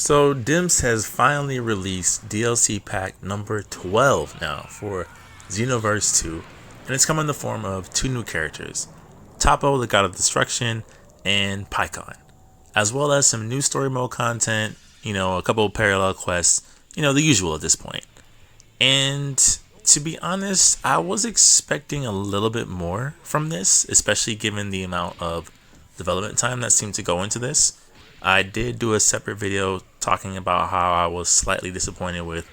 So Dimps has finally released DLC pack number 12 now for Xenoverse 2, and it's come in the form of two new characters, Topo the God of Destruction and Pycon, as well as some new story mode content, a couple of parallel quests, the usual at this point. And to be honest, I was expecting a little bit more from this, especially given the amount of development time that seemed to go into this. I did do a separate video talking about how I was slightly disappointed with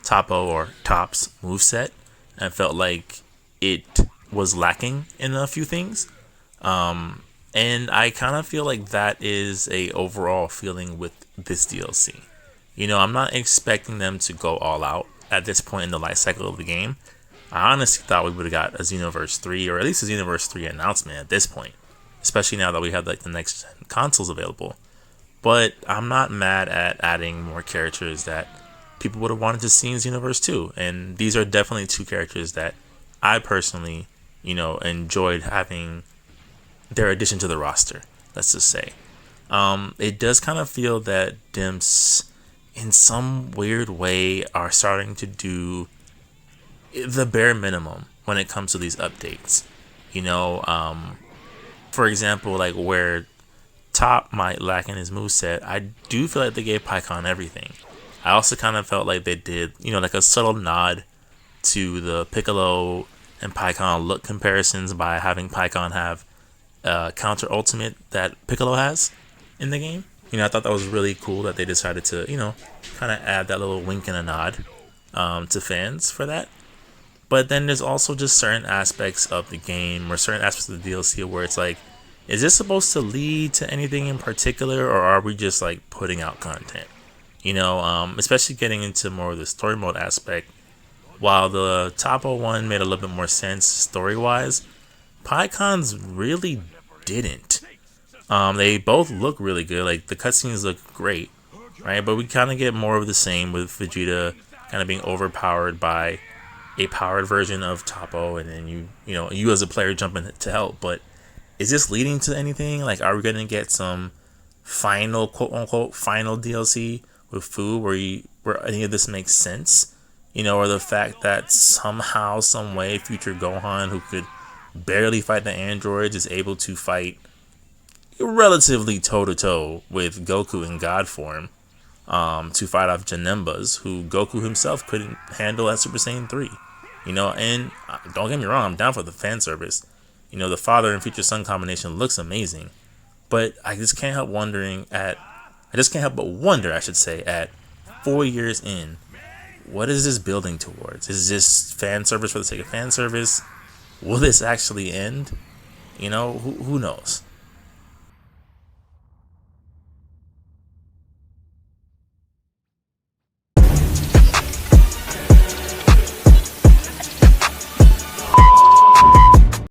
Topo or Top's moveset. I felt like it was lacking in a few things. And I kind of feel like that is a overall feeling with this DLC. I'm not expecting them to go all out at this point in the life cycle of the game. I honestly thought we would have got a Xenoverse 3 or at least a Xenoverse 3 announcement at this point, especially now that we have like the next consoles available. But I'm not mad at adding more characters that people would have wanted to see in Xenoverse 2. And these are definitely two characters that I personally, enjoyed having their addition to the roster, let's just say. It does kind of feel that Dimps, in some weird way, are starting to do the bare minimum when it comes to these updates. For example, like where Top might lack in his moveset, I do feel like they gave Pycon everything. I also kind of felt like they did, like a subtle nod to the Piccolo and Pycon look comparisons by having Pycon have counter ultimate that Piccolo has in the game. I thought that was really cool that they decided to, kind of add that little wink and a nod to fans for that. But then there's also just certain aspects of the game or certain aspects of the DLC where it's like, is this supposed to lead to anything in particular, or are we just like putting out content? Especially getting into more of the story mode aspect. While the Topo one made a little bit more sense story wise, Pycon's really didn't. They both look really good. Like the cutscenes look great, right? But we kind of get more of the same with Vegeta kind of being overpowered by a powered version of Topo, and then you as a player jumping to help. But is this leading to anything? Like, are we gonna get some final quote unquote final DLC with Fu where any of this makes sense? Or the fact that somehow, some way, future Gohan, who could barely fight the androids, is able to fight relatively toe-to-toe with Goku in God form to fight off Janembas, who Goku himself couldn't handle at Super Saiyan 3. And don't get me wrong, I'm down for the fan service. The father and future son combination looks amazing. But I just can't help but wonder, I should say, at 4 years in, what is this building towards? Is this fan service for the sake of fan service? Will this actually end? Who knows?